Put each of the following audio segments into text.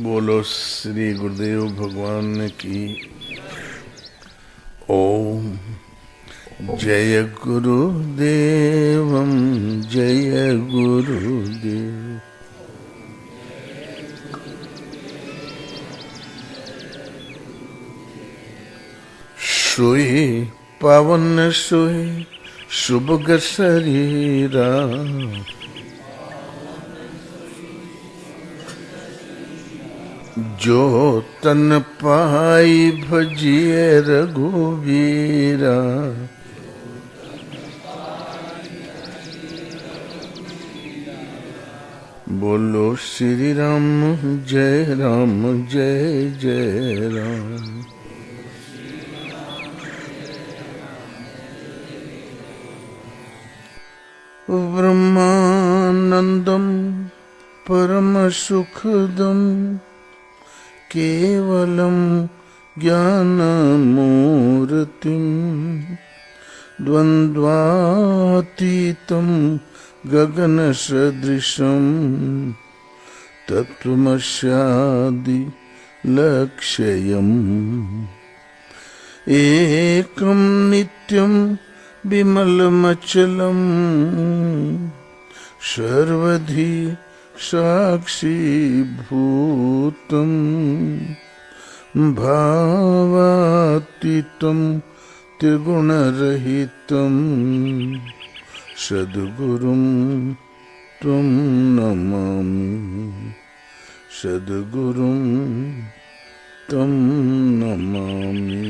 बोलो श्री गुरुदेव भगवान की। ओम जय गुरुदेवम जय गुरुदेव। सोए पावन सोए शुभग शरीरा, जो तन पाई भजिए रघुवीरा। बोलो श्री राम जय जय राम। ब्रह्मानंदम परम सुखदम केवलम ज्ञानमूर्तिं द्वन्द्वातीतं गगनसदृशं तत्त्वमस्यादि लक्ष्यम् एकं नित्यं विमलमचलं सर्वधी साक्षीभूतं भावातीतं त्रिगुणरहितं सद्गुरुं त्वं नमामि, सद्गुरुं त्वं नमामि।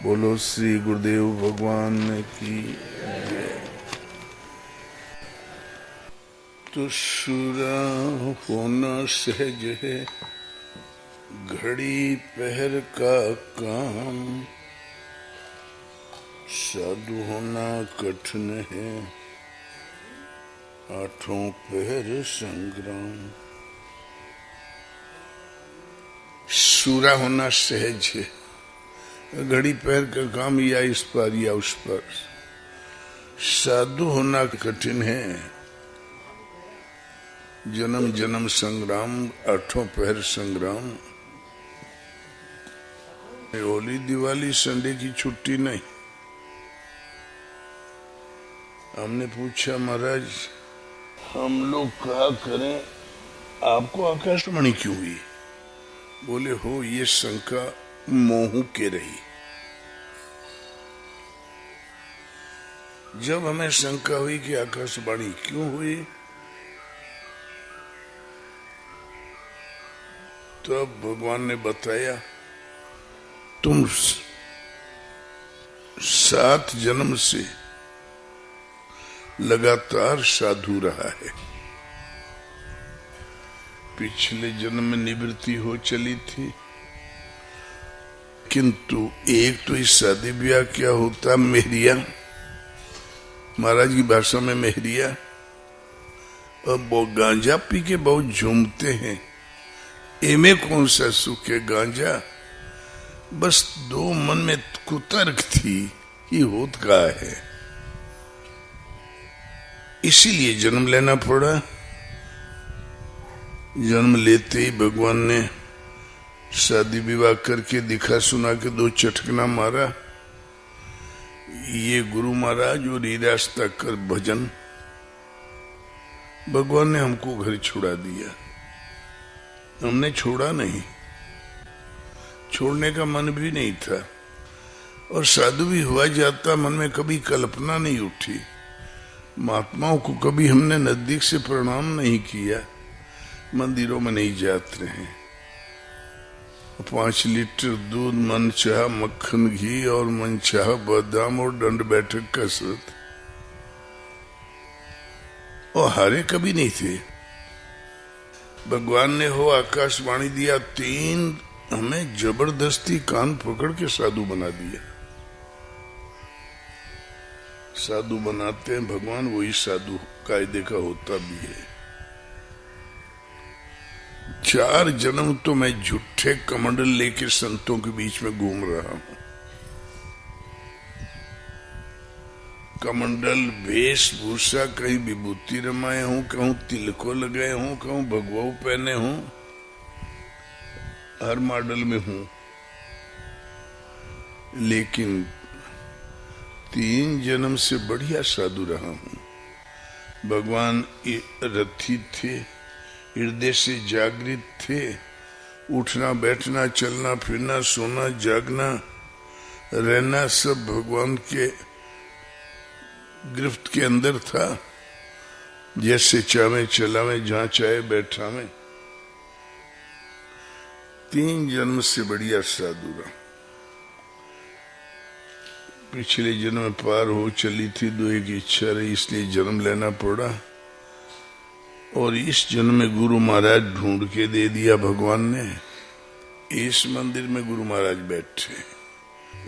बोलो श्री गुरुदेव भगवान की जय। तो शुरा होना सहज है, घड़ी पहर का काम, साधु होना कठिन है, आठों पहर संग्राम। शुरा होना सहज है, घड़ी पहर का काम या इस पर या उस पर। साधु होना कठिन है, जन्म जन्म संग्राम, आठों पहर संग्राम। होली दिवाली संडे की छुट्टी नहीं। हमने पूछा महाराज हम लोग क्या करें, आपको आकाशवाणी क्यों हुई? बोले हो ये शंका मोह के रही। जब हमें शंका हुई कि आकाशवाणी क्यों हुई, तब भगवान ने बताया तुम 7 जन्म से लगातार साधु रहा है। पिछले जन्म में निवृत्ति हो चली थी, किंतु एक तो इस शादी ब्याह क्या होता, मेहरिया, महाराज की भाषा में मेहरिया। अब वो गांजा पी के बहुत झूमते हैं, एमे कौन सा सुख है गांजा। बस 2 मन में कुतर्क थी कि होत का है, इसीलिए जन्म लेना पड़ा। जन्म लेते ही भगवान ने शादी विवाह करके दिखा सुना के 2 चटकना मारा। ये गुरु महाराज और ये रास्ता कर भजन। भगवान ने हमको घर छुड़ा दिया, हमने छोड़ा नहीं, छोड़ने का मन भी नहीं था। और साधु भी हुआ जाता, मन में कभी कल्पना नहीं उठी। महात्माओं को कभी हमने नजदीक से प्रणाम नहीं किया, मंदिरों में नहीं जाते रहे। 5 लीटर दूध, मन चाह मक्खन घी और मन चाह बादाम और दंड बैठक कसरत, और हारे कभी नहीं थे। भगवान ने हो आकाशवाणी दिया, 3 हमें जबरदस्ती कान पकड़ के साधु बना दिया। साधु बनाते हैं भगवान, वही साधु कायदे का होता भी है। 4 जन्म तो मैं झूठे कमंडल लेके संतों के बीच में घूम रहा हूं। कमंडल वेशभूषा, कहीं विभूति रमाए हूं, कहूं तिलको लगाए हूं, कहूं भगवाऊ पहने हूं, हर मॉडल में हूं, लेकिन 3 जन्म से बढ़िया साधु रहा हूं। भगवान रथी थे, हृदय से जागृत थे, उठना बैठना चलना फिरना सोना जागना रहना सब भगवान के गिरफ्त के अंदर था। जैसे चाहे चलावे, जहां चाहे बैठा में। 3 जन्म से बढ़िया साधु रहा। पिछले जन्म में पार हो चली थी, दुए की इच्छा रही, इसलिए जन्म लेना पड़ा। और इस जन्म में गुरु महाराज ढूंढ के दे दिया भगवान ने। इस मंदिर में गुरु महाराज बैठे।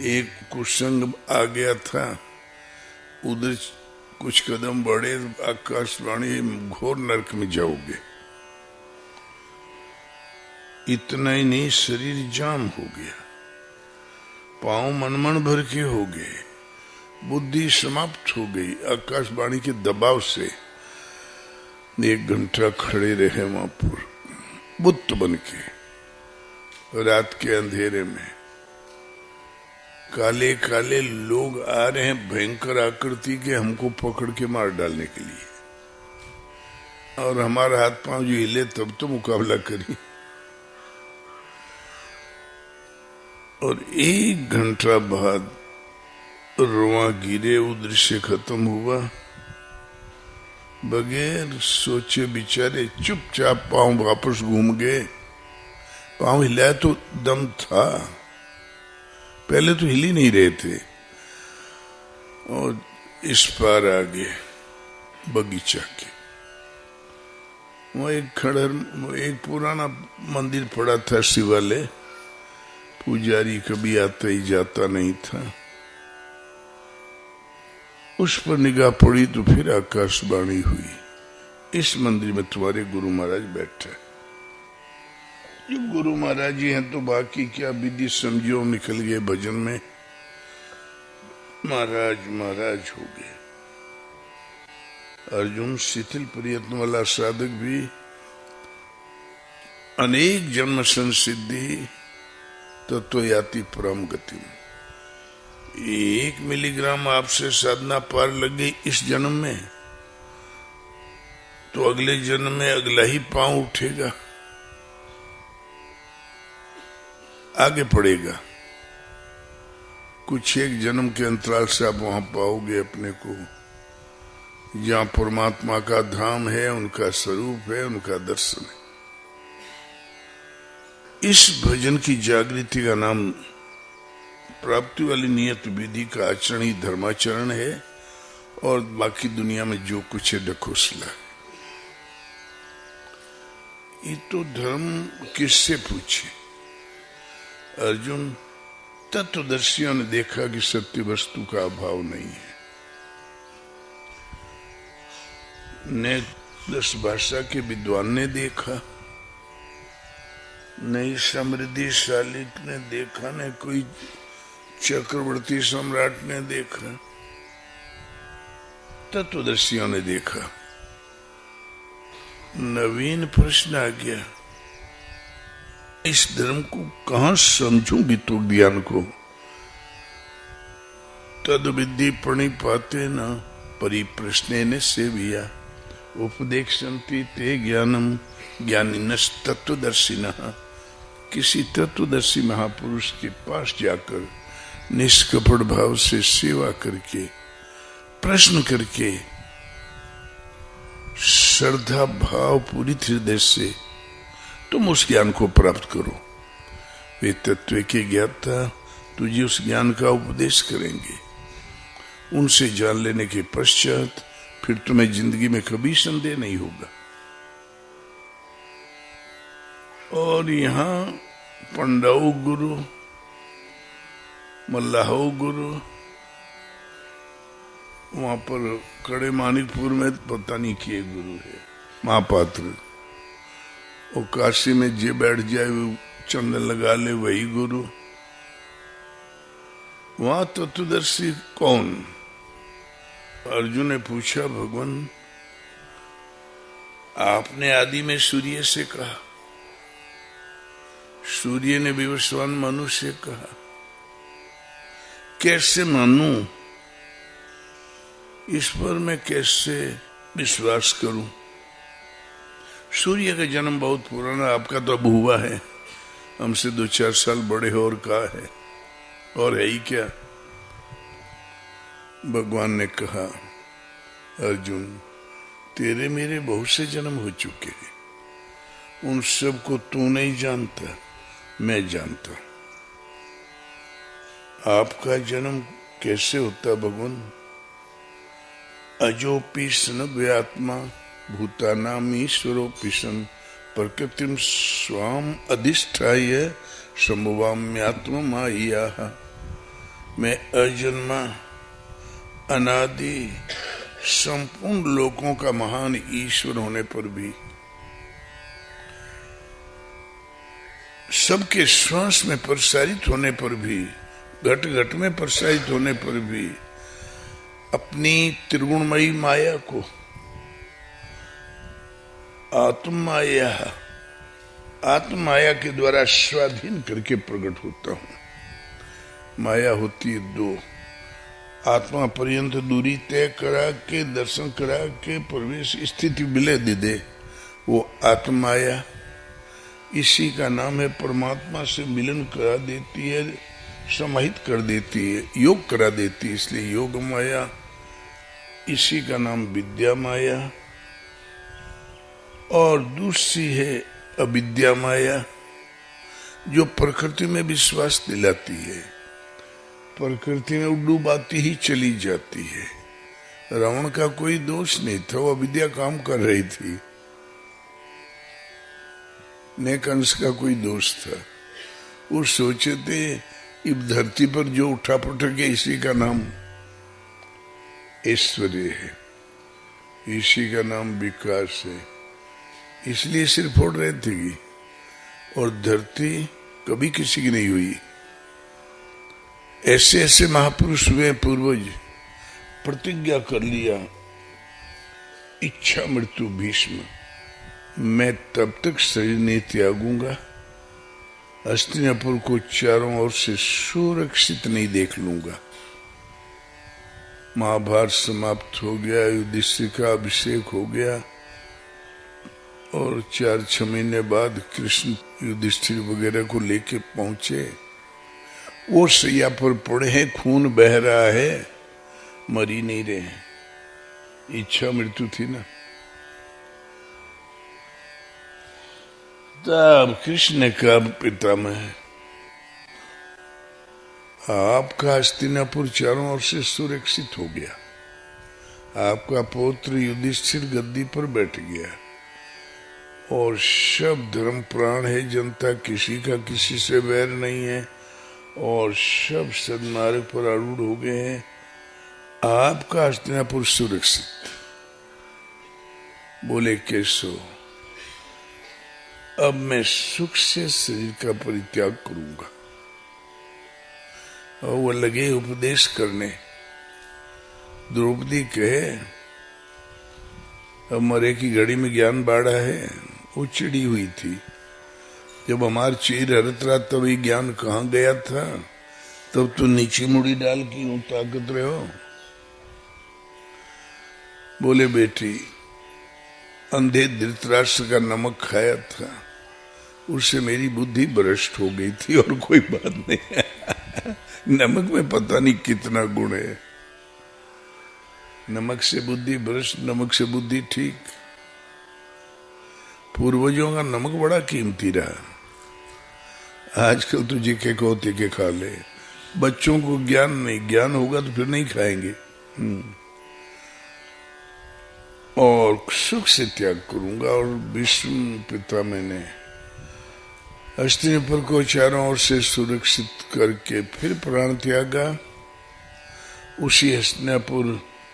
एक कुसंग आ गया था, उधर कुछ कदम बढ़े, आकाशवाणी घोर नरक में जाओगे। इतना ही नहीं, शरीर जाम हो गया, पांव मनमन भर के हो गए, बुद्धि समाप्त हो गई आकाशवाणी के दबाव से। 1 घंटा खड़े रहे वहां पर बुद्ध बन के, रात के अंधेरे में। काले काले लोग आ रहे हैं भयंकर आकृति के, हमको पकड़ के मार डालने के लिए, और हमारा हाथ पांव जो हिले तब तो मुकाबला करी। और 1 घंटा बाद रोआ गिरे, वो दृश्य खत्म हुआ। बगैर सोचे बिचारे चुपचाप पांव वापस घूम गए। पांव हिलाया तो दम था, पहले तो हिल ही नहीं रहे थे। और इस पार आगे बगीचा के वहां एक पुराना मंदिर पड़ा था, शिवालय। पुजारी कभी आता ही जाता नहीं था। उस पर निगाह पड़ी तो फिर आकाशवाणी हुई, इस मंदिर में तुम्हारे गुरु महाराज बैठे। जब गुरु महाराज जी हैं तो बाकी क्या विधि समझो निकल गए भजन में, महाराज महाराज हो गए। अर्जुन शिथिल प्रयत्न वाला साधक भी अनेक जन्म संसिद्धि तत्व याति परम गति। 1 मिलीग्राम आपसे साधना पार लग गई इस जन्म में, तो अगले जन्म में अगला ही पांव उठेगा, आगे पड़ेगा। कुछ एक जन्म के अंतराल से आप वहां पाओगे अपने को, जहां परमात्मा का धाम है, उनका स्वरूप है, उनका दर्शन है। इस भजन की जागृति का नाम प्राप्ति वाली नियत विधि का आचरण ही धर्माचरण है, और बाकी दुनिया में जो कुछ है ढकोसला है। ये तो धर्म किससे पूछे? अर्जुन, तत्वदर्शियों ने देखा कि सत्य वस्तु का अभाव नहीं है। ने 10 भाषा के विद्वान ने देखा, नई समृद्धिशाली ने देखा, ने कोई चक्रवर्ती सम्राट ने देखा, तत्वदर्शियों ने देखा। नवीन प्रश्न आ गया, इस धर्म को कहां समझूंगी तो ज्ञान को? तद विद्धि प्रणिपाते न परिप्रश्ने ने सेविया उपदेक्षन्ति ते ज्ञानम ज्ञानिनस् तत्वदर्शिनः। किसी तत्वदर्शी महापुरुष के पास जाकर निष्कपट भाव से सेवा करके, प्रश्न करके, श्रद्धा भाव पूरी हृदय से तुम उस ज्ञान को प्राप्त करो। वे तत्व के ज्ञाता तुझे उस ज्ञान का उपदेश करेंगे। उनसे जान लेने के पश्चात फिर तुम्हें जिंदगी में कभी संदेह नहीं होगा। और यहाँ पंडाऊ गुरु, मल्लाहो गुरु, वहां पर कड़े मानिकपुर में पता नहीं किए गुरु है महापात्र। और काशी में जे बैठ जाए वो चंदन लगा ले वही गुरु। वहां तत्वदर्शी कौन? अर्जुन ने पूछा, भगवान आपने आदि में सूर्य से कहा, सूर्य ने विवस्वान मनु से कहा, कैसे मानूं, इस पर मैं कैसे विश्वास करूं? सूर्य का जन्म बहुत पुराना, आपका तो अब हुआ है, हमसे 2-4 साल बड़े हो, और कहा है, और है ही क्या? भगवान ने कहा, अर्जुन तेरे मेरे बहुत से जन्म हो चुके हैं, उन सब को तू नहीं जानता, मैं जानता। आपका जन्म कैसे होता भगवान? अजोपि सनव्यात्मा भूतानाम ईश्वरोपि सन प्रकृतिम स्वाम अधिष्ठाय संभवाम्यात्म माया। मैं अजन्मा अनादि संपूर्ण लोकों का महान ईश्वर होने पर भी, सबके श्वास में प्रसारित होने पर भी, घट घट में प्रसारित होने पर भी, अपनी त्रिगुणमयी माया को आत्माया के द्वारा स्वाधीन करके प्रकट होता हूं। माया होती है 2, आत्मा पर्यंत दूरी तय करा के, दर्शन करा के प्रवेश स्थिति विलय दे दे, वो आत्माया। इसी का नाम है परमात्मा से मिलन करा देती है, समाहित कर देती है, योग करा देती है, इसलिए योग माया। इसी का नाम विद्या माया। और दूसरी है अविद्या माया, जो प्रकृति में विश्वास दिलाती है, प्रकृति में डूबाती ही चली जाती है। रावण का कोई दोष नहीं था, वो अविद्या काम कर रही थी, न कंस का कोई दोष था। वो सोचे थे इस धरती पर जो उठा पटक है, इसी का नाम ऐश्वर्य है, इसी का नाम विकास है, इसलिए सिर फोड़ रहे थे। और धरती कभी किसी की नहीं हुई। ऐसे ऐसे महापुरुष हुए पूर्वज, प्रतिज्ञा कर लिया, इच्छा मृत्यु भीष्म, मैं तब तक शरीर नहीं त्यागूंगा, हस्तिनापुर को चारों ओर से सुरक्षित नहीं देख लूंगा। महाभारत समाप्त हो गया, युधिष्ठिर का अभिषेक हो गया, और 4-6 महीने बाद कृष्ण युधिष्ठिर वगैरह को लेके पहुंचे। वो सैया पर पड़े हैं, खून बह रहा है, मरी नहीं रहे, इच्छा मृत्यु थी ना। तब कृष्ण ने कहा, पितामह आपका हस्तिनापुर चारों ओर से सुरक्षित हो गया, आपका पौत्र युधिष्ठिर गद्दी पर बैठ गया, और सब धर्म प्राण है, जनता किसी का किसी से वैर नहीं है, और सब सन्मार्ग पर आरूढ़ हो गए हैं, आपका हस्तिनापुर सुरक्षित। बोले कैसो? अब मैं सुख से शरीर का परित्याग करूंगा। और वो लगे उपदेश करने। द्रौपदी कहे, अब मरे की घड़ी में ज्ञान बाढ़ा है, वो चिड़ी हुई थी। जब हमार चीर हरत रहा तब ये ज्ञान कहाँ गया था? तब तो नीचे मुड़ी डाल की यूं ताकत रहे हो। बोले बेटी, अंधे धृतराष्ट्र का नमक खाया था, उससे मेरी बुद्धि भ्रष्ट हो गई थी, और कोई बात नहीं। नमक में पता नहीं कितना गुण है। नमक से बुद्धि भ्रष्ट, नमक से बुद्धि ठीक। पूर्वजों का नमक बड़ा कीमती रहा। आजकल तो जिके को तिके खा ले। बच्चों को ज्ञान नहीं, ज्ञान होगा तो फिर नहीं खाएंगे। और सुख से त्याग करूंगा। और विष्णु पिता मैंने हस्तिनापुर को चारों ओर से सुरक्षित करके फिर प्राण त्यागा। उसी हस्तिनापुर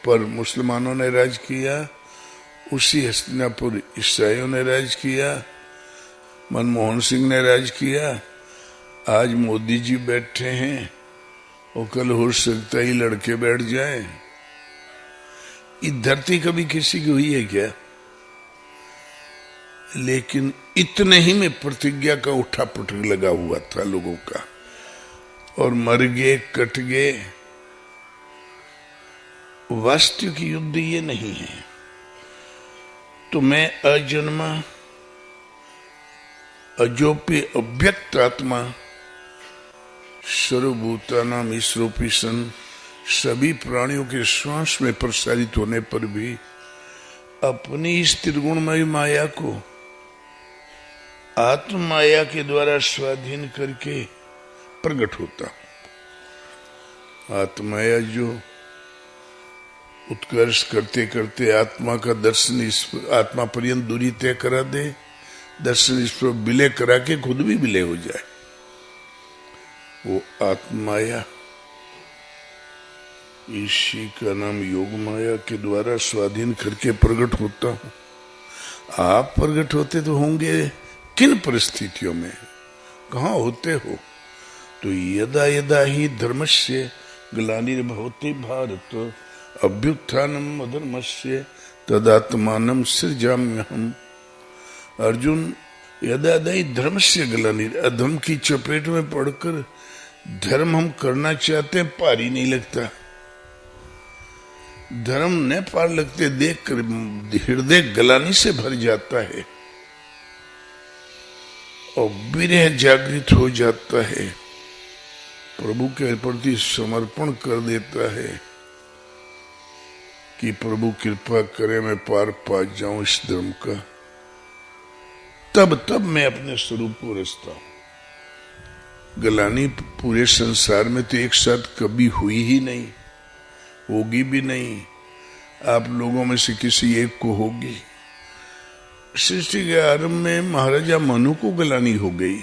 पर मुसलमानों ने राज किया, उसी हस्तिनापुर ईसाइयों ने राज किया, मनमोहन सिंह ने राज किया। आज मोदी जी बैठे हैं और कल हो सकता ही लड़के बैठ जाए। ये धरती कभी किसी की हुई है क्या? लेकिन इतने ही में प्रतिज्ञा का उठा पटक लगा हुआ था लोगों का, और मर गए, कट गए। वास्तविक युद्ध ये नहीं है। तो मैं अजन्मा, अजोपी, अव्यक्त आत्मा, सर्वभूतानाम ईश्वरोपी सन, सभी प्राणियों के श्वास में प्रसारित होने पर भी अपनी इस त्रिगुणमयी माया को आत्म माया के द्वारा स्वाधीन करके प्रकट होता हूं। आत्म माया जो उत्कर्ष करते करते आत्मा का दर्शन, आत्मा पर्यंत दूरी तय करा दे, दर्शन इस पर विलय करा के खुद भी विलय हो जाए, वो आत्म माया, इसी का नाम योग माया के द्वारा स्वाधीन करके प्रकट होता हूं। आप प्रकट होते तो होंगे किन परिस्थितियों में, कहां होते हो? तो यदा यदा ही धर्मस्य ग्लानिर्भवति भारत अभ्युत्थानम अधर्मस्य तदात्मानं सृजाम्यहम्। अर्जुन, यदा यदा ही धर्मस्य ग्लानिर, अधर्म की चपेट में पड़कर धर्म हम करना चाहते हैं, पार ही नहीं लगता। धर्म न पार लगते देख कर हृदय गलानी से भर जाता है और विरह जागृत हो जाता है, प्रभु के प्रति समर्पण कर देता है कि प्रभु कृपा करे मैं पार पा जाऊं इस धर्म का। तब मैं अपने स्वरूप को रचता हूं। गलानी पूरे संसार में तो एक साथ कभी हुई ही नहीं, होगी भी नहीं। आप लोगों में से किसी एक को होगी। सृष्टि के आरंभ में महाराजा मनु को गलानी हो गई।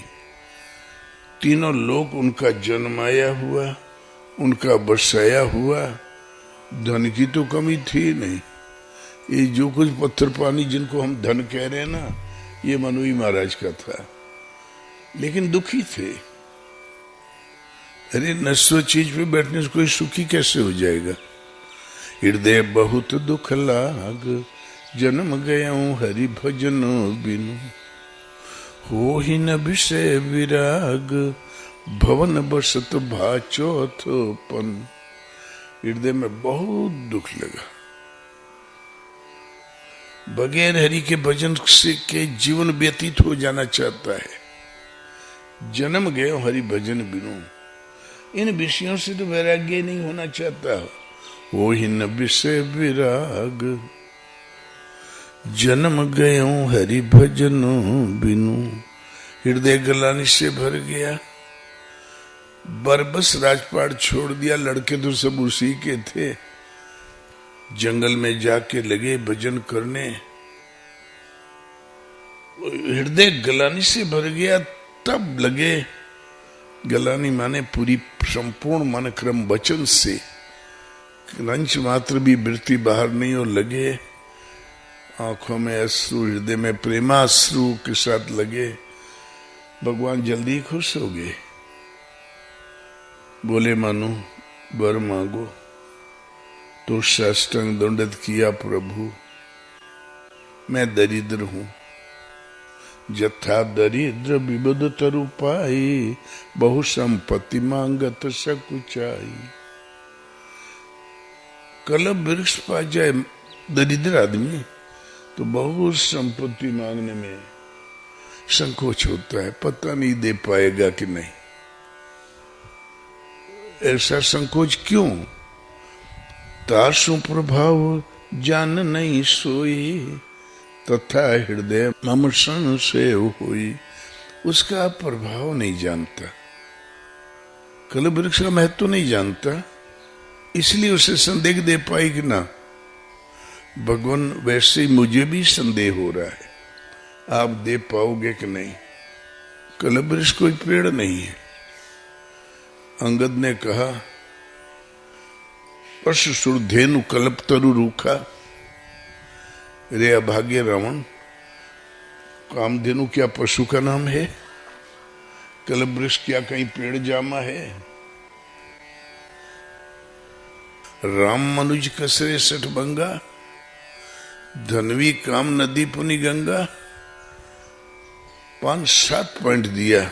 तीनों लोग उनका जन्माया हुआ, उनका बसाया हुआ, धन की तो कमी थी नहीं। ये जो कुछ पत्थर पानी जिनको हम धन कह रहे हैं ना, ये मनु ही महाराज का था, लेकिन दुखी थे। अरे नश्वर चीज पे बैठने से कोई सुखी कैसे हो जाएगा? हृदय बहुत दुख लाग, जन्म गयाऊं हरि भजन बिनु, हो ही न विषय विराग, भवन बसत भाचोथपन। हृदय में बहुत दुख लगा। बगैर हरि के भजन से के जीवन व्यतीत हो जाना चाहता है। जन्म गए हरि भजन बिनु, इन विषयों से तो वैराग्य नहीं होना चाहता। वो ही न विषय विराग, जन्म गयो हरि भजन बिनु। हृदय गलानी से भर गया। बरबस राजपाट छोड़ दिया, लड़के तो सब उसी के थे। जंगल में जाके लगे भजन करने। हृदय गलानी से भर गया, तब लगे, गलानी माने पूरी संपूर्ण मन क्रम वचन से रंच मात्र भी वृत्ति बाहर नहीं हो लगे। आंखों में अश्रु, हृदय में प्रेमाश्रु के साथ लगे। भगवान जल्दी खुश हो गए। बोले मानो वर मांगो। तो साष्टांग दंडत किया, प्रभु मैं दरिद्र हूं। जथा दरिद्र विबुध तरु पाई, बहु संपत्ति मांगत सकुचाई। कलम वृक्ष पा जाए दरिद्र आदमी तो बहुत संपत्ति मांगने में संकोच होता है, पता नहीं दे पाएगा कि नहीं। ऐसा संकोच क्यों? तासु प्रभाव जान नहीं सोई, तथा हृदय मम संशय हुई। उसका प्रभाव नहीं जानता, कलम वृक्ष का महत्व नहीं जानता, इसलिए उसे संदेह दे पाई कि ना। भगवान वैसे ही मुझे भी संदेह हो रहा है, आप दे पाओगे कि नहीं। कलम वृक्ष कोई पेड़ नहीं है। अंगद ने कहा, पशु सुरधेनु कल्प तरु रूखा। रे अभाग्य रावण, कामधेनु क्या पशु का नाम है? कल्प वृक्ष क्या कहीं पेड़ जामा है? राम मनुज कसरे सठभंगा, धनवी काम नदी पुनि गंगा। 5-7 पॉइंट दिया।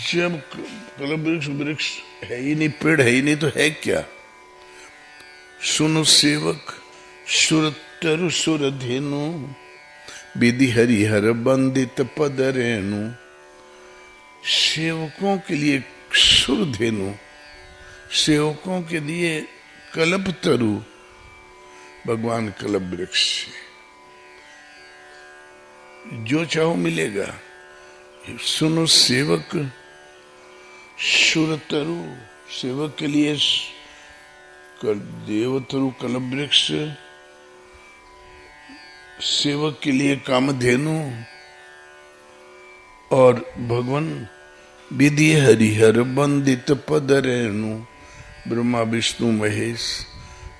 जब कलम वृक्ष है ही नहीं, पेड़ है ही नहीं, तो है क्या? सुनो सेवक सुर तरु सुर धेनु, विधि हरिहर बंदित पद रेणु। सेवकों के लिए सुर धेनु, सेवकों के लिए कल्प तरु, भगवान कल्प वृक्ष। जो चाहो मिलेगा। सुनो सेवक सुर तरु, सेवक के लिए देवतरु कल्प वृक्ष, सेवक के लिए कामधेनु, और भगवान विधि हरिहर बंदित पद रेणु। ब्रह्मा विष्णु महेश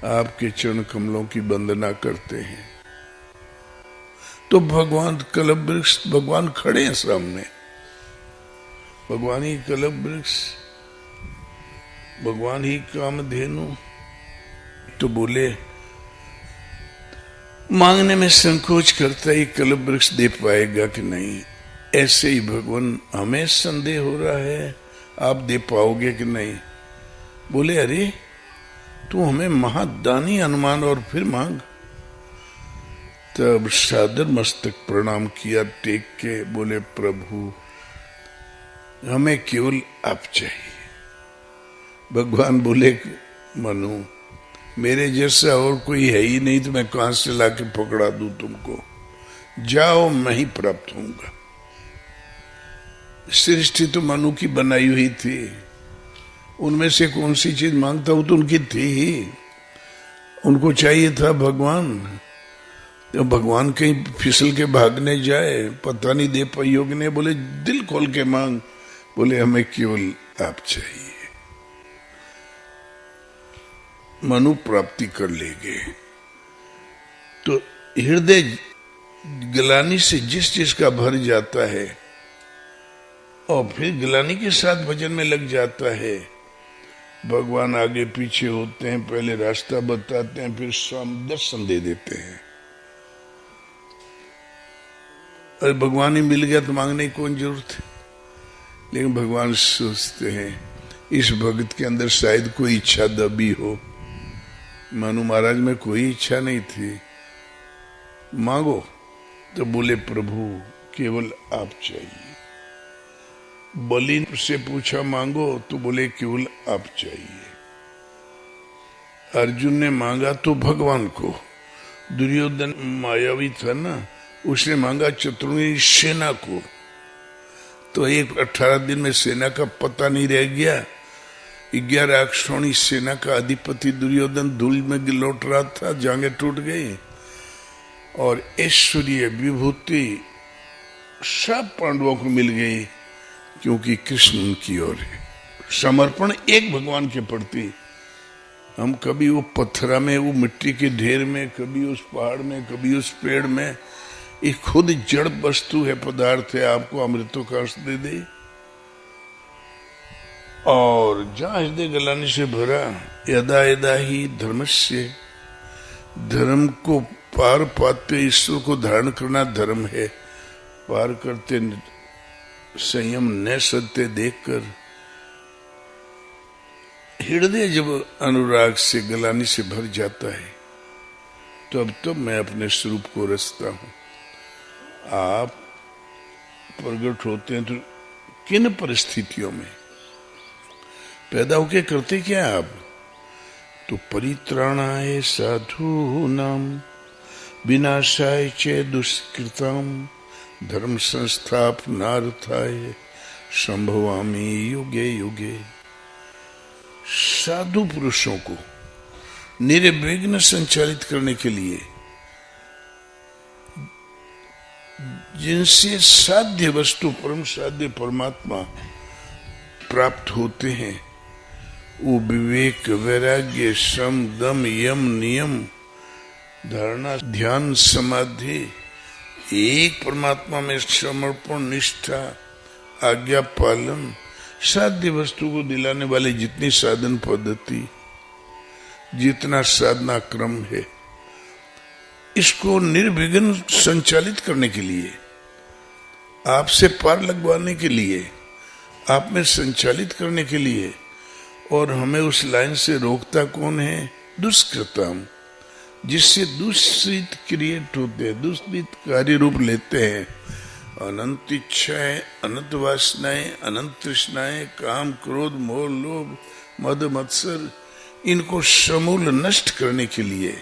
आपके चरण कमलों की वंदना करते हैं। तो भगवान कल्प वृक्ष, भगवान खड़े हैं सामने, भगवान ही कल्प वृक्ष, भगवान ही कामधेनु। तो बोले, मांगने में संकोच करता है कल्प वृक्ष दे पाएगा कि नहीं। ऐसे ही भगवान हमें संदेह हो रहा है, आप दे पाओगे कि नहीं। बोले, अरे तू हमें महादानी अनुमान, और फिर मांग। तब सादर मस्तक प्रणाम किया टेक के, बोले प्रभु हमें केवल आप चाहिए। भगवान बोले, मनु मेरे जैसा और कोई है ही नहीं, तो मैं कहां से लाके पकड़ा दूं तुमको। जाओ, मैं ही प्राप्त होऊंगा। सृष्टि तो मनु की बनाई हुई थी, उनमें से कौन सी चीज मांगता हूं, तो उनकी थी ही। उनको चाहिए था भगवान, तो भगवान कहीं फिसल के भागने जाए, पता नहीं दे पायोगे नहीं। बोले दिल खोल के मांग। बोले हमें केवल आप चाहिए। मनु प्राप्ति कर लेंगे। तो हृदय ग्लानि से जिस चीज का भर जाता है, और फिर ग्लानि के साथ भजन में लग जाता है। भगवान आगे पीछे होते हैं, पहले रास्ता बताते हैं, फिर दर्शन दे देते हैं। अरे भगवान ही मिल गया तो मांगने की कौन जरूरत है। लेकिन भगवान सोचते हैं इस भगत के अंदर शायद कोई इच्छा दबी हो। मनु महाराज में कोई इच्छा नहीं थी, मांगो। तो बोले प्रभु केवल आप चाहिए। बलि से पूछा मांगो, तो बोले केवल आप चाहिए। अर्जुन ने मांगा तो भगवान को। दुर्योधन मायावी था ना, उसने मांगा चतुर्णी सेना को। तो 18 दिन में सेना का पता नहीं रह गया। 11 अक्षौणी सेना का अधिपति दुर्योधन धूल में लौट रहा था, जांघें टूट गई, और ऐश्वर्य विभूति सब पांडवों को मिल गई, क्योंकि कृष्ण उनकी ओर है। समर्पण एक भगवान के प्रति। हम कभी वो पत्थरा में, वो मिट्टी के ढेर में, कभी उस पहाड़ में, कभी उस पेड़ में, ये खुद जड़ वस्तु है, पदार्थ है, आपको अमृतों का अर्थ दे दे। और जहां हृदय गलाने से भरा, यदा यदा ही धर्मस्य, धर्म को पार पाते ईश्वर को धारण करना धर्म है। पार करते संयम न सत्य देखकर, हृदय जब अनुराग से गलानी से भर जाता है, तो अब मैं अपने स्वरूप को रचता हूं। आप प्रकट होते हैं तो किन परिस्थितियों में पैदा होके करते क्या आप? तो परित्राणाय साधूनाम विनाशाय च दुष्कृताम धर्म संस्थापनार्थाय संभवामि युगे युगे। साधु पुरुषों को निर्विघ्न संचालित करने के लिए, जिनसे साध्य वस्तु परम साध्य परमात्मा प्राप्त होते हैं, वो विवेक वैराग्य श्रम दम यम नियम धारणा ध्यान समाधि, एक परमात्मा में समर्पण निष्ठा आज्ञा पालन, साध्य वस्तु को दिलाने वाले जितनी साधन पद्धति, जितना साधना क्रम है, इसको निर्विघ्न संचालित करने के लिए, आपसे पार लगवाने के लिए, आप में संचालित करने के लिए, और हमें उस लाइन से रोकता कौन है? दुष्कृतम, जिससे दूषित क्रिएट होते हैं, दूषित कार्य रूप लेते हैं। अनंत इच्छाएं, अनंत वासनाएं, अनंत तृष्णाएं, काम, क्रोध, मोह, लोभ, मद, मत्सर, इनको समूल नष्ट करने के लिए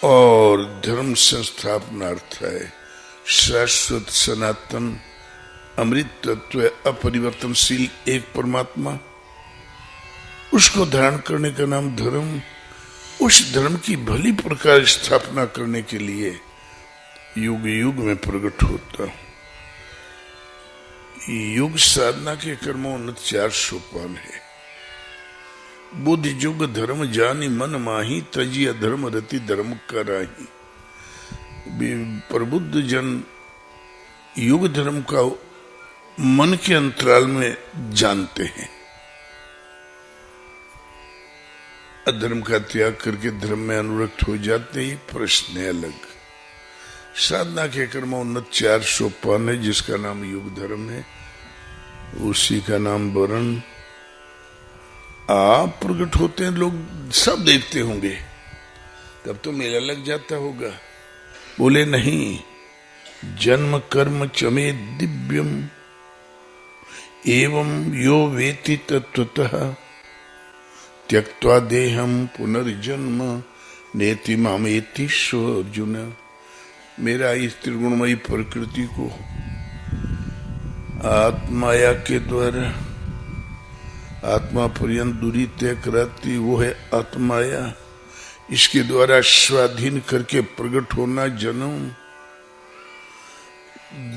और धर्म संस्थापनार्थ है। शाश्वत सनातन अमृत तत्व अपरिवर्तनशील एक परमात्मा, उसको धारण करने का नाम धर्म। उस धर्म की भली प्रकार स्थापना करने के लिए युग युग में प्रकट होता। युग साधना के कर्मोन्नत 4 सोपान है। बुद्धि युग धर्म जानी मन माही, तजिया धर्म रति धर्म कराही। प्रबुद्ध जन युग धर्म का मन के अंतराल में जानते हैं, अधर्म का त्याग करके धर्म में अनुरक्त हो जाते ही प्रश्न है अलग। साधना के कर्मोन्नत 4 सोपान है, जिसका नाम युग धर्म है, उसी का नाम वर्ण। आप प्रकट होते हैं, लोग सब देखते होंगे, तब तो मेला लग जाता होगा। बोले नहीं, जन्म कर्म चमे दिव्यम एवं यो वेति तत्वतः त्यक्त्वा देहम पुनर्जन्म नेति मामेति सो अर्जुन। मेरा इस त्रिगुणमयी प्रकृति को आत्माया के द्वारा आत्मा पर्यंत दूरी तय कराती वो है आत्माया। इसके द्वारा स्वाधीन करके प्रकट होना जन्म,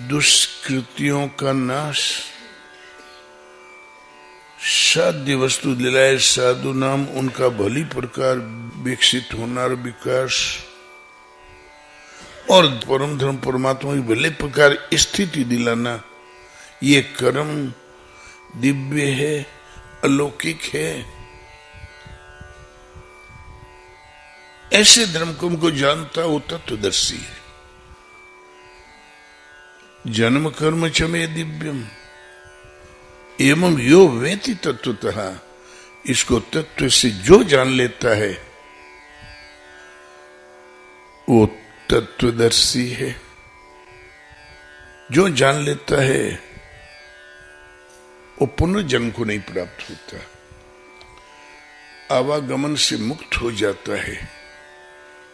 दुष्कृतियों का नाश, साध्य वस्तु दिलाए साधु नाम, उनका भली प्रकार विकसित होना और विकास, और परम धर्म परमात्मा की भले प्रकार स्थिति दिलाना, ये कर्म दिव्य है, अलौकिक है। ऐसे धर्म को जानता वो तत्वदर्शी है। जन्म कर्म चमे दिव्यम एवं यो वेति तत्वतः, इसको तत्व से जो जान लेता है वो तत्वदर्शी है। जो जान लेता है वो पुनर्जन्म को नहीं प्राप्त होता, आवागमन से मुक्त हो जाता है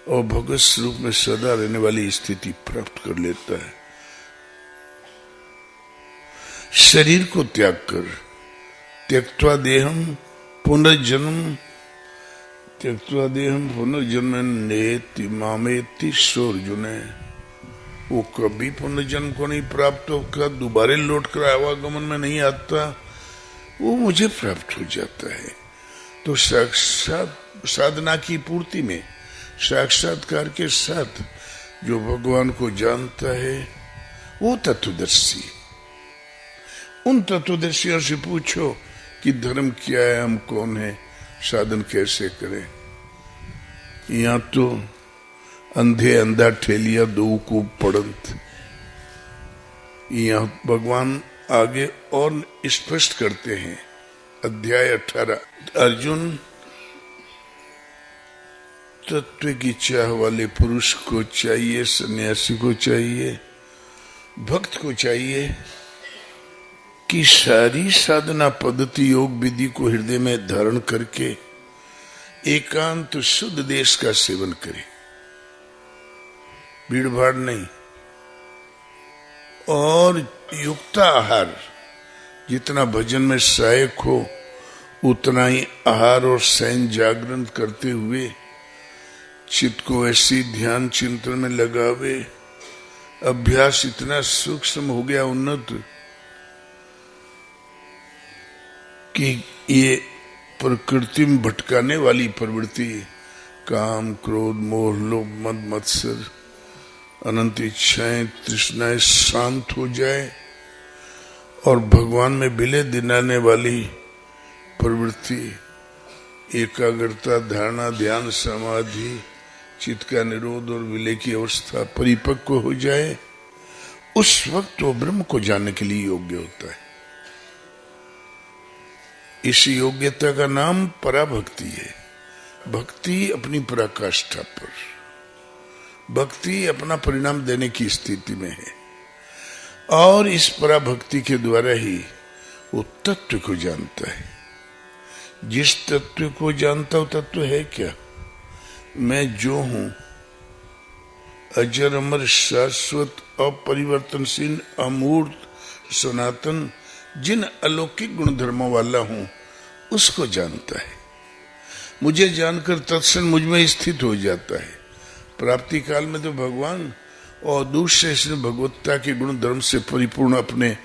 और भगवत स्वरूप में सदा रहने वाली स्थिति प्राप्त कर लेता है। शरीर को त्याग कर, त्यक्त्वा देहम पुनर्जन्म, त्यक्त्वा देहम पुनर्जन्म नेति मामेति सो अर्जुन। वो कभी पुनर्जन्म को नहीं प्राप्त होकर दोबारा लौट कर आवागमन में नहीं आता, वो मुझे प्राप्त हो जाता है। तो साक्षात साधना की पूर्ति में साक्षात्कार के साथ जो भगवान को जानता है वो तत्वदर्शी। उन तत्वदर्शियों से पूछो कि धर्म क्या है, हम कौन है, साधन कैसे करें। यहाँ तो अंधे अंधा ठेलिया दो को पड़ंत। यहाँ भगवान आगे और स्पष्ट करते हैं। अध्याय 18। अर्जुन, तत्व की चाह वाले पुरुष को चाहिए, सन्यासी को चाहिए, भक्त को चाहिए कि सारी साधना पद्धति योग विधि को हृदय में धारण करके एकांत शुद्ध देश का सेवन करे, भीड़ भाड़ नहीं, और युक्त आहार, जितना भजन में सहायक हो उतना ही आहार और शयन जागरण करते हुए चित्त को ऐसी ध्यान चिंतन में लगावे। अभ्यास इतना सूक्ष्म हो गया, उन्नत, कि ये प्रकृति में भटकाने वाली प्रवृत्ति, काम, क्रोध, मोह, लोभ, मद, मत्सर, अनंत इच्छाएं, तृष्णाएं शांत हो जाए और भगवान में विलय दिलाने वाली प्रवृत्ति एकाग्रता, धारणा, ध्यान, समाधि, चित्त का निरोध और विलय की अवस्था परिपक्व हो जाए, उस वक्त वो ब्रह्म को जानने के लिए योग्य होता है। इस योग्यता का नाम पराभक्ति है। भक्ति अपनी पराकाष्ठा पर, भक्ति अपना परिणाम देने की स्थिति में है, और इस पराभक्ति के द्वारा ही वो तत्व को जानता है। जिस तत्व को जानता हो, तत्व है क्या? मैं जो हूं, अजर अमर शाश्वत अपरिवर्तनशील अमूर्त सनातन, जिन अलौकिक गुणधर्मों वाला हूं, उसको जानता है। मुझे जानकर तत्क्षण मुझ में स्थित हो जाता है। प्राप्ति काल में तो भगवान और दूसरे इसने भगवत्ता के गुण धर्म से परिपूर्ण अपने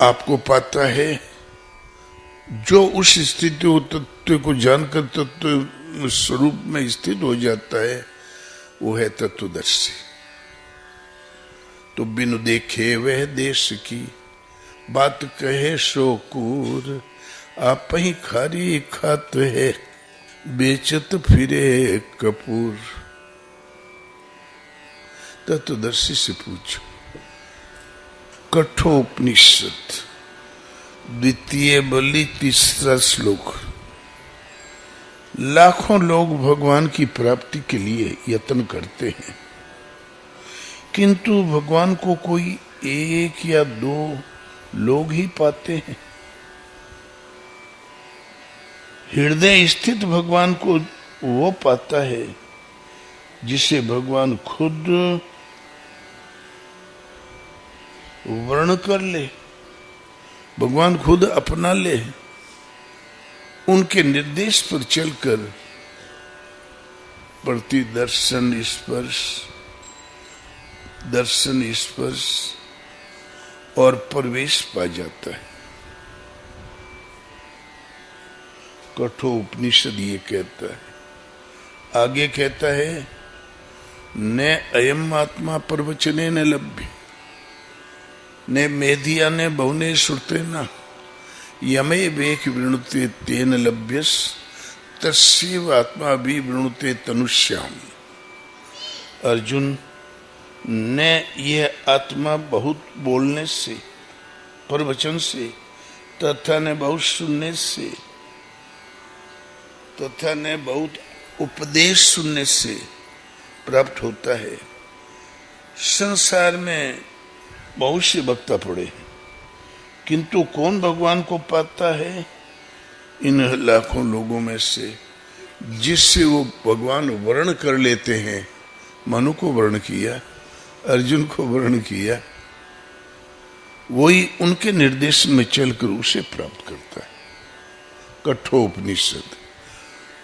आप को पाता है। जो उस स्थिति तत्व को जानकर तत्व स्वरूप में स्थित हो जाता है, वो है तत्वदर्शी। तो बिनु देखे वह देश की, बात कहे सो कूर, आप ही खारी खात है, बेचत फिरे कपूर। तत्वदर्शी से पूछो। कठोपनिषद द्वितीय बलि तीसरा श्लोक। लाखों लोग भगवान की प्राप्ति के लिए यत्न करते हैं, किंतु भगवान को कोई एक या दो लोग ही पाते हैं। हृदय स्थित भगवान को वो पाता है जिसे भगवान खुद वर्ण कर ले, भगवान खुद अपना ले। उनके निर्देश पर चलकर प्रति दर्शन स्पर्श और प्रवेश पा जाता है। कठोपनिषद ये कहता है। आगे कहता है, न अयम आत्मा प्रवचने न लभ्य, ने मेधिया ने बहुने श्रुते न, यमे वेक वृणुते तेन लभ्यस, तस्यैव आत्मा भी वृणुते तनुष्याम। अर्जुन, ने यह आत्मा बहुत बोलने से, प्रवचन से, तथा ने बहुत सुनने से, तथा ने बहुत उपदेश सुनने से प्राप्त होता है। संसार में बहुत से वक्ता पड़े हैं, किंतु कौन भगवान को पाता है? इन लाखों लोगों में से जिससे वो भगवान वर्ण कर लेते हैं। मनु को वर्ण किया, अर्जुन को वर्ण किया, वही उनके निर्देशन में चलकर उसे प्राप्त करता है। कठोपनिषद,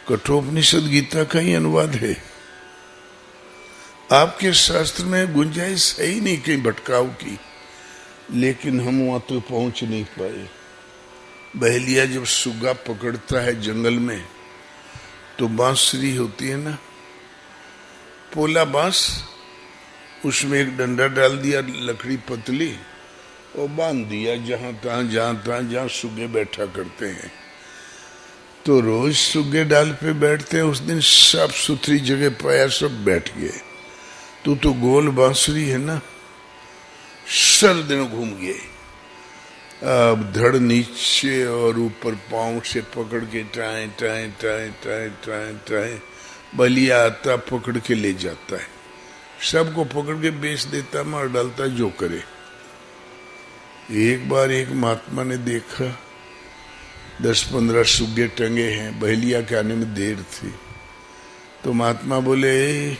कठोपनिषद गीता का ही अनुवाद है। आपके शास्त्र में गुंजाइश है ही नहीं कहीं भटकाव की, लेकिन हम वहां तक पहुंच नहीं पाए। बहेलिया जब सुग्गा पकड़ता है जंगल में, तो बांसुरी होती है ना, पोला बांस, उसमें एक डंडा डाल दिया, लकड़ी पतली, और बांध दिया जहां सुग्गे बैठा करते हैं। तो रोज सुग्गे डाल पे बैठते हैं। उस दिन साफ सुथरी जगह पाया, सब बैठ गए। तो गोल बांसुरी है ना, सर दिन घूम गए। अब धड़ नीचे और ऊपर पांव से पकड़ के tie tie tie tie tie tie, Ballia आता पकड़ के ले जाता है, सबको पकड़ के बेच देता, मार डालता, जो करे। एक बार एक महात्मा ने देखा 10-15 सुग्गे टंगे हैं, बहेलिया के आने में देर थी। तो महात्मा बोले,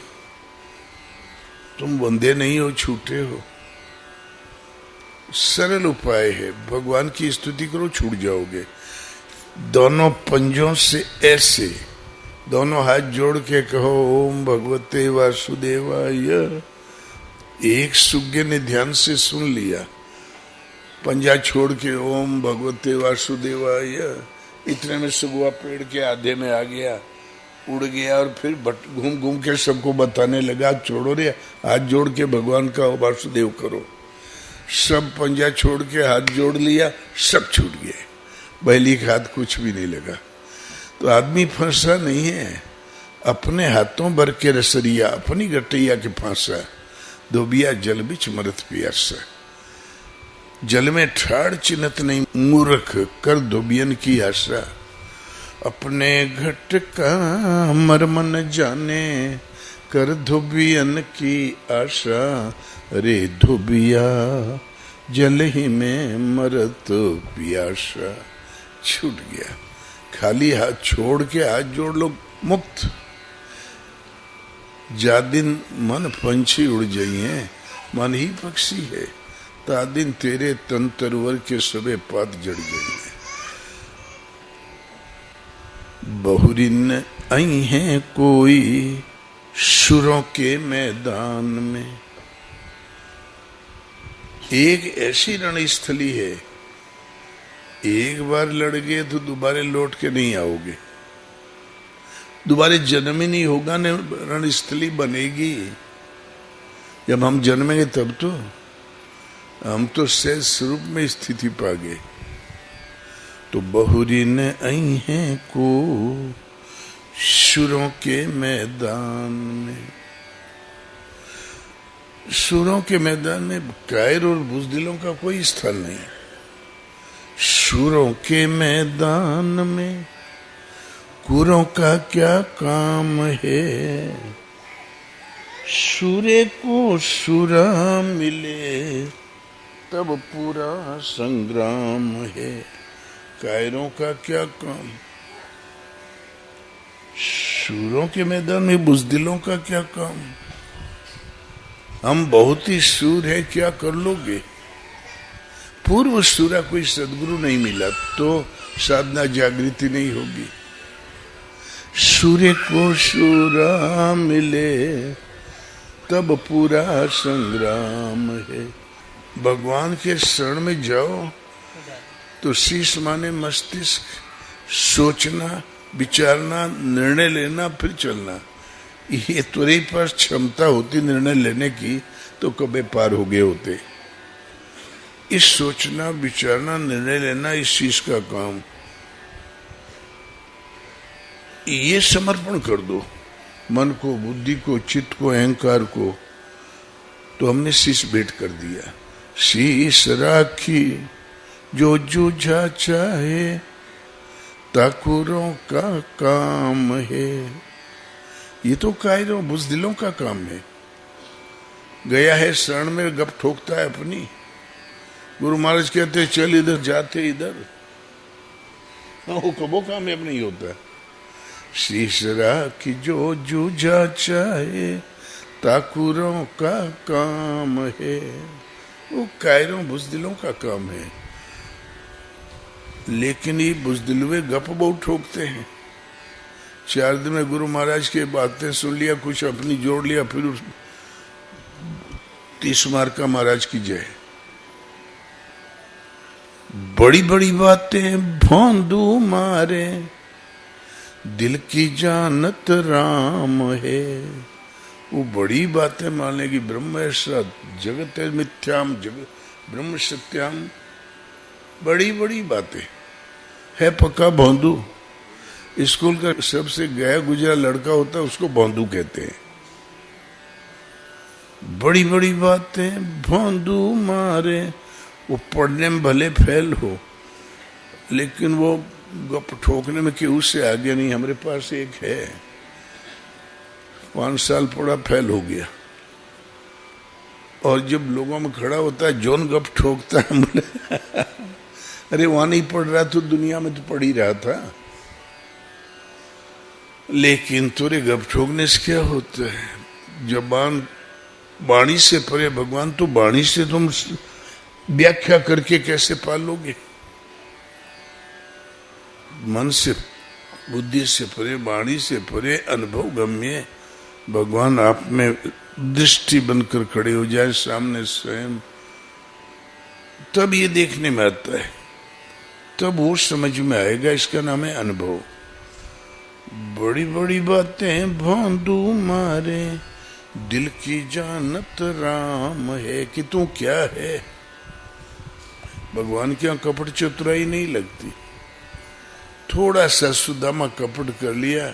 तुम बंधे नहीं हो, छूटे हो। सरल उपाय है, भगवान की स्तुति करो, छूट जाओगे। दोनों पंजों से ऐसे दोनों हाथ जोड़ के कहो, ओम भगवते वासुदेवाय। एक सुग्गे ने ध्यान से सुन लिया, पंजा छोड़ के ओम भगवते वासुदेवाय, इतने में सुगवा पेड़ के आधे में आ गया, उड़ गया, और फिर घूम घूम के सबको बताने लगा, छोड़ो रे, हाथ जोड़ के भगवान का वासुदेव करो। सब पंजा छोड़ के हाथ जोड़ लिया, सब छूट गए, बहेली का हाथ कुछ भी नहीं लगा। तो आदमी फंसा नहीं है, अपने हाथों भर के रसरिया अपनी गटैया के फांसा, धोबिया जल बिच मरत पियासा। जल में ठाड़ चिन्हत नहीं मूर्ख, कर धोबियन की आशा। अपने घट का मर्म न जाने, कर धोबियन की आशा। रे धोबिया जल ही में मरत पियासा। छूट गया, खाली हाथ छोड़ के हाथ जोड़ लो, मुक्त। जा दिन मन पंछी उड़ जाइए, मन ही पक्षी है, ता दिन तेरे तन तरवर के सबे पात जड़ गई है। बहुरिन आई है कोई सुरों के मैदान में। एक ऐसी रणस्थली है, एक बार लड़ गए तो दोबारा लौट के नहीं आओगे, दोबारा जन्म ही नहीं होगा, न रणस्थली बनेगी। जब हम जन्मेंगे तब तो हम तो सहज स्वरूप में स्थिति पा गए। तो बहुरिन आई हैं को सुरों के मैदान में। सुरों के मैदान में कायर और बुजदिलों का कोई स्थान नहीं। सुरों के मैदान में कुरों का क्या काम है। सूर्य को सुरा मिले तब पूरा संग्राम है। कायरों का क्या काम, सूरों के मैदान में बुजदिलों का क्या काम। हम बहुत ही सूर है, क्या कर लोगे। पूर्व सूरा कोई सदगुरु नहीं मिला तो साधना जागृति नहीं होगी। सूर्य को सूरा मिले तब पूरा संग्राम है। भगवान के शरण में जाओ तो शीश माने मस्तिष्क, सोचना, विचारना, निर्णय लेना, फिर चलना। ये तुम्हारे पास क्षमता होती निर्णय लेने की तो कभी पार हो गए होते। इस सोचना, विचारना, निर्णय लेना इस चीज का काम, ये समर्पण कर दो मन को, बुद्धि को, चित्त को, अहंकार को, तो हमने शीश भेंट कर दिया। शीश राखी जो जूझा चाहे, ठाकुरों का काम है। ये तो कायरों बुजदिलों का काम है। गया है शरण में, गप ठोकता है अपनी। गुरु महाराज कहते चल इधर, जाते इधर। वो कबो कामयाब नहीं होता। शीश राखी जो जूझा चाहे, ठाकुरों का काम है। वो कायरों बुजदिलों का काम है। लेकिन ये बुजदिलवे गप बहुत ठोकते हैं। 4 दिन में गुरु महाराज की बातें सुन लिया, कुछ अपनी जोड़ लिया, फिर 30 मार का महाराज की जय। बड़ी बड़ी बातें भौंदू मारे, दिल की जानत राम है। वो बड़ी बातें मानने की, ब्रह्म है सत, जगत है मिथ्याम, जगत ब्रह्म सत्याम। बड़ी बड़ी बातें है पक्का भौंदू। स्कूल का सबसे गया गुजरा लड़का होता है, उसको भौंदू कहते हैं। बड़ी बड़ी बातें भौंदू मारे। वो पढ़ने में भले फेल हो, लेकिन वो गप ठोकने में केहू से आगे नहीं। हमारे पास एक है, 5 साल पढ़ा, फेल हो गया। और जब लोगों में खड़ा होता है, जोन गप ठोकता है, बोले अरे वहां नहीं पढ़ रहा तो दुनिया में तो पढ़ ही रहा था। लेकिन तुरे गप ठोकने से क्या होता है। जबान वाणी से परे भगवान, तो वाणी से तुम व्याख्या करके कैसे पालोगे। मन से, बुद्धि से परे, वाणी से परे, अनुभव गम्य भगवान आप में दृष्टि बनकर खड़े हो जाए सामने स्वयं, तब ये देखने में आता है, तब वो समझ में आएगा। इसका नाम है अनुभव। बड़ी बड़ी बातें भौंदू मारे, दिल की जानत राम है। कि तू क्या है। भगवान के यहाँ कपट चतुराई नहीं लगती। थोड़ा सा सुदामा कपट कर लिया।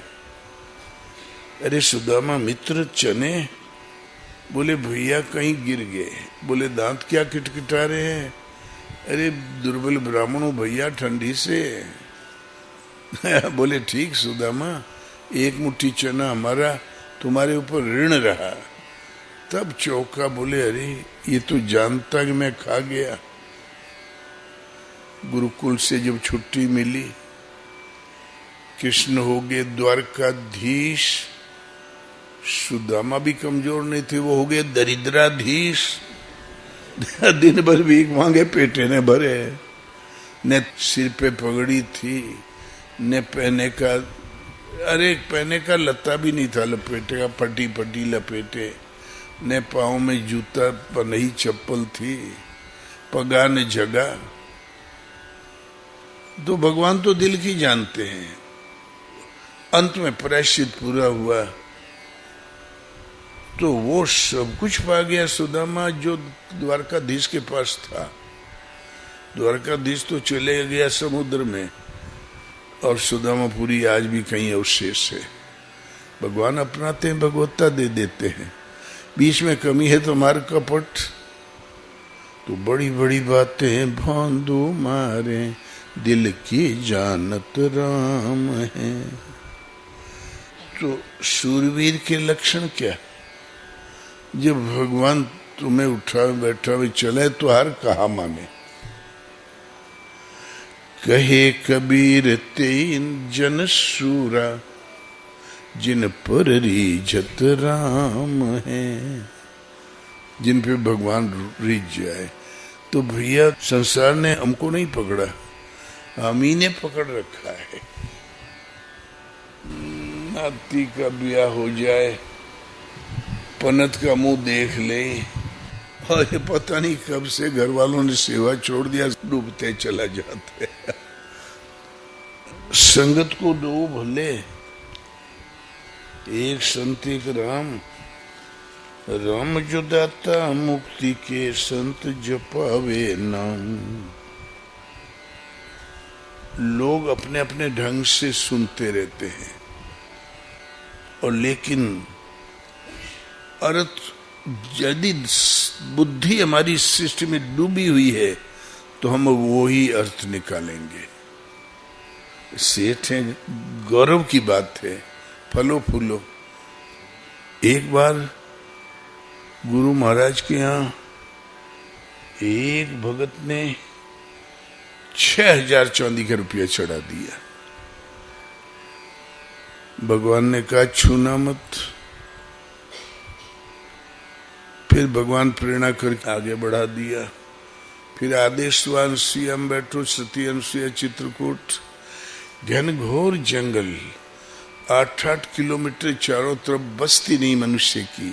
अरे सुदामा मित्र चने, बोले भैया कहीं गिर गए। बोले दांत क्या किटकिटा रहे हैं? अरे दुर्बल ब्राह्मणों भैया ठंडी से। बोले ठीक सुदामा, एक मुट्ठी चना हमारा तुम्हारे ऊपर ऋण रहा। तब चौका, बोले अरे ये तो जानता कि मैं खा गया। गुरुकुल से जब छुट्टी मिली, कृष्ण हो गए द्वारकाधीश, सुदामा भी कमजोर नहीं थे, वो हो गए दरिद्राधीश। दिन भर भीख मांगे, पेटे ने भरे। न सिर पे पगड़ी थी, न पहने का, अरे पहने का लत्ता भी नहीं था लपेटे का, फटी फटी लपेटे। न पाँव में जूता, पनही चप्पल थी, पगा ने जगा। तो भगवान तो दिल की जानते हैं। अंत में प्रायश्चित पूरा हुआ तो वो सब कुछ पा गया सुदामा जो द्वारकाधीश के पास था। द्वारकाधीश तो चले गया समुद्र में, और सुदामापुरी आज भी कहीं अवशेष है। भगवान अपनाते हैं, भगवत्ता दे देते हैं। बीच में कमी है तो मार कपट, तो बड़ी बड़ी बातें भांदू मारे, दिल की जानत राम है। तो शूरवीर के लक्षण क्या? जब भगवान तुम्हें उठा बैठा हुए चले तो हार कहा माने। कहे कबीर तेन जन सूरा, जिन पर रीझत राम है। जिन पे भगवान रीझ जाए। तो भैया संसार ने हमको नहीं पकड़ा, हम ही ने पकड़ रखा है। नाती का ब्याह हो जाए, पनत का मुंह देख ले, और ये पता नहीं कब से घर वालों ने सेवा छोड़ दिया, डूबते चला जाते। संगत को दो भले, एक संत एक राम। राम जो दाता मुक्ति के, संत जपावे नाम। लोग अपने अपने ढंग से सुनते रहते हैं, और लेकिन अर्थ यदि बुद्धि हमारी सृष्टि में डूबी हुई है तो हम वो ही अर्थ निकालेंगे। सेठ है, गौरव की बात है, फलो फूलो। एक बार गुरु महाराज के यहाँ एक भगत ने 6000 चांदी का रुपया चढ़ा दिया। भगवान ने कहा छूना मत। फिर भगवान प्रेरणा करके आगे बढ़ा दिया। फिर आदेश हुआ अनुसुईया में बैठो, सती अनुसुईया चित्रकूट, घनघोर जंगल, 8-8 किलोमीटर चारों तरफ बस्ती नहीं मनुष्य की।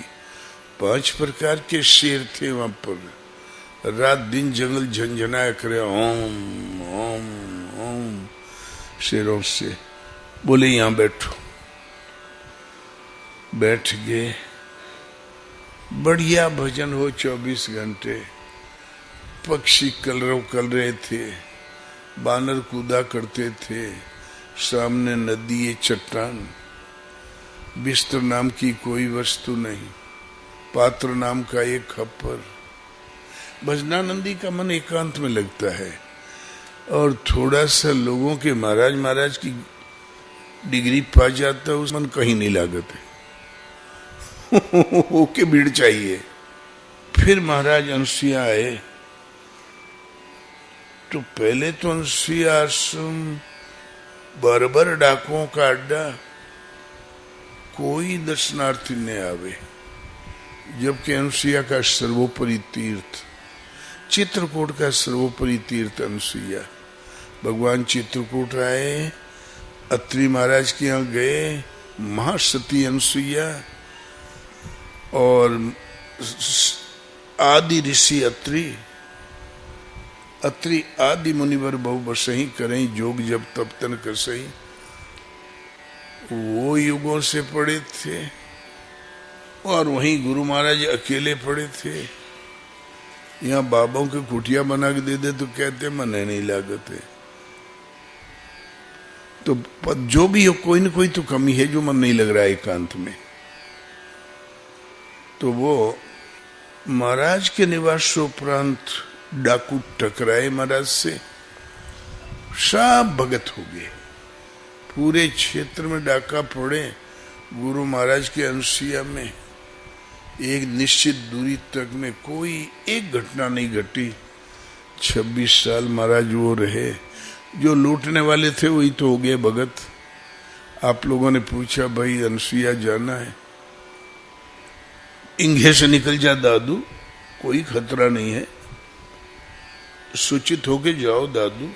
5 प्रकार के शेर थे वहां पर। रात दिन जंगल झंझनाया करे, ओम ओम ओम शेरों से। बोले यहां बैठो। बैठ गए। बढ़िया भजन हो 24 घंटे। पक्षी कलरव कर रहे थे, बानर कूदा करते थे, सामने नदी चट्टान। बिस्तर नाम की कोई वस्तु नहीं, पात्र नाम का एक खप्पर। भजनानंदी का मन एकांत में लगता है, और थोड़ा सा लोगों के महाराज महाराज की डिग्री पा जाता है, उस मन कहीं नहीं लागत है। ओके भीड़ चाहिए। फिर महाराज अनुसुईया आए, तो पहले तो अनुसुईया आश्रम बर्बर डाकुओं का अड्डा, कोई दर्शनार्थी न आवे। जबकि अनुसुईया का सर्वोपरि तीर्थ, चित्रकूट का सर्वोपरि तीर्थ अनुसुईया। भगवान चित्रकूट आए, अत्रि महाराज के यहाँ गए, महासती अनुसुईया और आदि ऋषि अत्रि आदि मुनिवर बहु बसही करें, जोग जब तब तन कर सही। वो युगों से पड़े थे, और वहीं गुरु महाराज अकेले पड़े थे। यहाँ बाबाओं के कुटिया बना के दे दे तो कहते मन नहीं लागत है। तो जो भी हो, कोई न कोई तो कमी है जो मन नहीं लग रहा है एकांत में। तो वो महाराज के निवास उपरांत डाकू टकराए महाराज से, सब भगत हो गए। पूरे क्षेत्र में डाका पड़े। गुरु महाराज के अनुसुईया में एक निश्चित दूरी तक में कोई एक घटना नहीं घटी। 26 साल महाराज वो रहे। जो लूटने वाले थे वही तो हो गए भगत। आप लोगों ने पूछा भाई अनुसुईया जाना है, इंगे से निकल जा दादू, कोई खतरा नहीं है, सूचित होके जाओ दादू।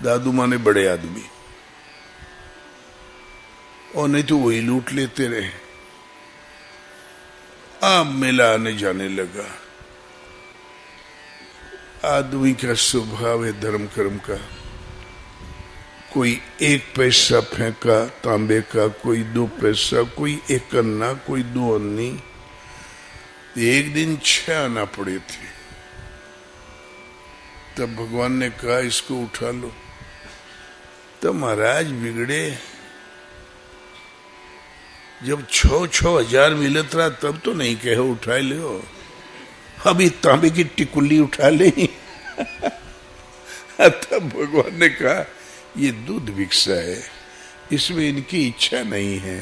दादू माने बड़े आदमी, और नहीं तो वही लूट लेते रहे। अब मेला आने जाने लगा। आदमी का स्वभाव है धर्म कर्म का। कोई 1 पैसा फेंका तांबे का, कोई 2 पैसा, कोई 1 अन्ना, कोई 2 अन्नी। एक दिन 6 आना पड़े थे। तब भगवान ने कहा इसको उठा लो। तो महाराज बिगड़े। जब 6 हजार मिलत रहा तब तो नहीं कहे उठा लो, अभी तांबे की टिकुली उठा ले। तब भगवान ने कहा ये दूध भिक्षा है, इसमें इनकी इच्छा नहीं है।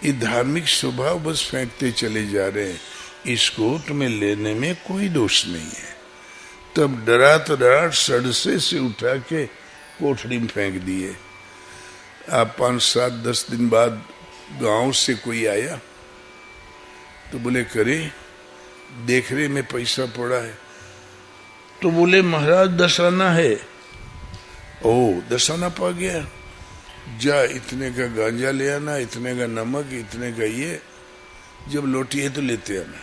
ये धार्मिक स्वभाव बस फेंकते चले जा रहे हैं, इसको तुम्हें लेने में कोई दोष नहीं है। तब डरात सड़से से उठा के कोठड़ी में फेंक दिए। आप 5, 7, 10 दिन बाद गांव से कोई आया तो बोले करे देख रहे में पैसा पड़ा है। तो बोले महाराज 10 आना है। ओ 10 आना पा गया, जा इतने का गांजा ले आना, इतने का नमक, इतने का ये, जब लौटी है तो लेते आना।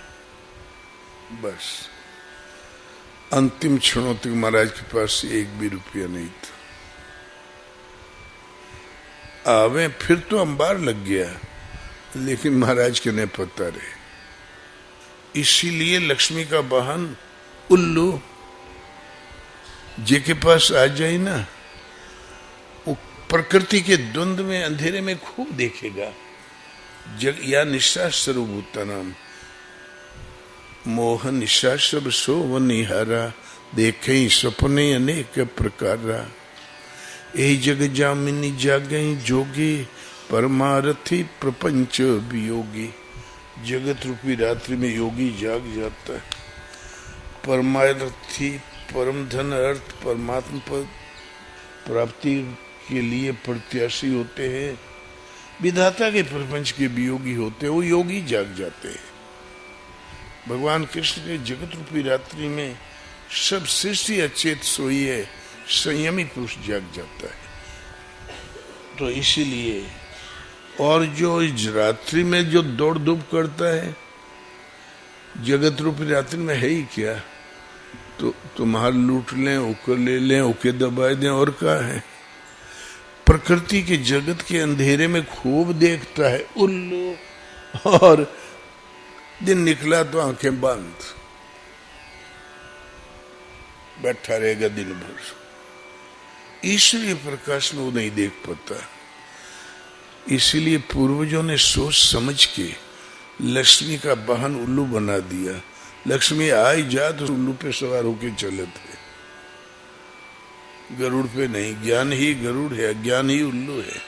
बस अंतिम क्षणों तक महाराज के पास 1 भी रुपया नहीं था। आवे फिर तो अंबार लग गया, लेकिन महाराज के नहीं पता रहे। इसीलिए लक्ष्मी का वाहन उल्लू जे के पास आ जाए ना, वो प्रकृति के द्वंद में अंधेरे में खूब देखेगा। जग या निशा सर्वभूता नाम मोह निशा सब सो व निहारा, देखे सपने अनेक प्रकारा। ए जग जामिनी जागई जोगी, परमारथी प्रपंच वियोगी। जगत रूपी रात्रि में योगी जाग जाता है। परमारथी परम धन अर्थ परमात्मा पद प्राप्ति के लिए प्रत्याशी होते हैं। विधाता के प्रपंच के वियोगी होते हैं, वो योगी जाग जाते हैं। भगवान कृष्ण के जगत रूपी रात्रि में सब सृष्टि अचेत सोई है, संयमी पुरुष जाग जाता है। तो इसीलिए, और जो इस रात्रि में जो दौड़ धूप करता है, जगत रूपी रात्रि में है ही क्या, तो तुम्हार लूट लें, उकर ले लें, उके दबाए दें, और क्या है। प्रकृति के जगत के अंधेरे में खूब देखता है उल्लू, और दिन निकला तो आंखें बंद बैठा रहेगा दिन भर। ईश्वरीय प्रकाश में वो नहीं देख पाता। इसीलिए पूर्वजों ने सोच समझ के लक्ष्मी का वाहन उल्लू बना दिया। लक्ष्मी आई जा तो उल्लू पे सवार होके चले थे, गरुड़ पे नहीं। ज्ञान ही गरुड़ है, अज्ञान ही उल्लू है।